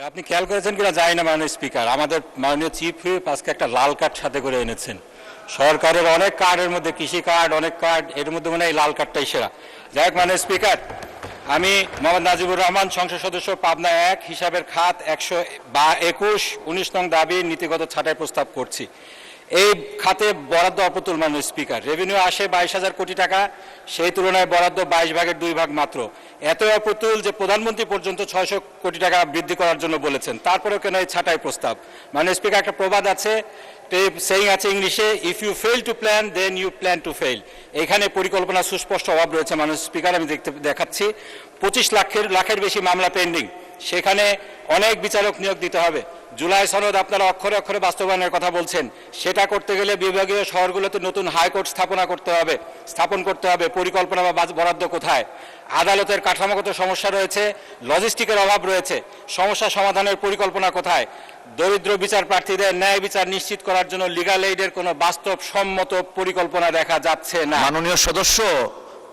আপনি খেয়াল করেছেন কিনা জানি না মাননীয় স্পিকার, আমাদের মাননীয় চিফ হুইপ আজকে একটা লাল কার্ড সাথে করে এনেছেন। সরকারের অনেক কার্ডের মধ্যে কৃষি কার্ড, অনেক কার্ড, এর মধ্যে মনে হয় এই লাল কার্ডটাই সেরা। যাই হোক মাননীয় স্পিকার, আমি মোহাম্মদ নাজিবুর রহমান, সংসদ সদস্য পাবনা 1, হিসাবের খাত 121, 19 নং দাবির নীতিগত ছাঁটাই প্রস্তাব করছি। এই খাতে বরাদ্দ অপ্রতুল মাননীয় স্পিকার। রেভিনিউ আসে 22,000 কোটি টাকা, সেই তুলনায় বরাদ্দ 22 ভাগের 2 ভাগ মাত্র। এত অপ্রতুল যে প্রধানমন্ত্রী পর্যন্ত 600 কোটি টাকা বৃদ্ধি করার জন্য বলেছেন, তারপরেও কেন এই ছাঁটাই প্রস্তাব? মাননীয় স্পিকার, একটা প্রবাদ আছে, সেইং আছে ইংলিশে, if you fail to plan then you plan to fail. এখানে পরিকল্পনা সুস্পষ্ট অভাব রয়েছে মাননীয় স্পিকার। আমি দেখাচ্ছি 25 লাখের বেশি মামলা পেন্ডিং, সেখানে অনেক বিচারক নিয়োগ দিতে হবে। জুলাই সনদ আপনারা অক্ষরে অক্ষরে বাস্তবায়নের কথা বলছেন, সেটা করতে গেলে বিভাগীয় শহরগুলোতে নতুন হাইকোর্ট স্থাপন করতে হবে। পরিকল্পনা বা বরাদ্দ কোথায়? আদালতের কাঠামোগত সমস্যা রয়েছে, লজিস্টিকের অভাব রয়েছে, সমস্যা সমাধানের পরিকল্পনা কোথায়? দরিদ্র বিচার প্রার্থীদের ন্যায় বিচার নিশ্চিত করার জন্য লিগ্যাল এইডের কোনো বাস্তবসম্মত পরিকল্পনা দেখা যাচ্ছে না। মাননীয় সদস্য,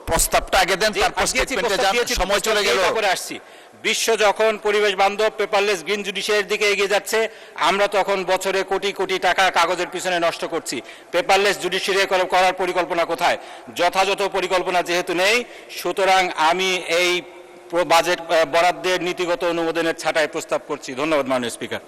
প্রস্তাবটা আগে দেন, তারপর স্টেটমেন্টে যান, সময় চলে গেল। আসছি, বিশ্ব যখন পরিবেশ বান্ধব পেপারলেস গ্রিন জুডিশিয়ারির দিকে এগিয়ে যাচ্ছে, আমরা তখন বছরে কোটি কোটি টাকা কাগজের পিছনে নষ্ট করছি। পেপারলেস জুডিশিয়ারি করার পরিকল্পনা কোথায়? যথাযথ পরিকল্পনা যেহেতু নেই, সুতরাং আমি এই বাজেট বরাদ্দের নীতিগত অনুমোদনের ছাঁটাই প্রস্তাব করছি। ধন্যবাদ মাননীয় স্পিকার।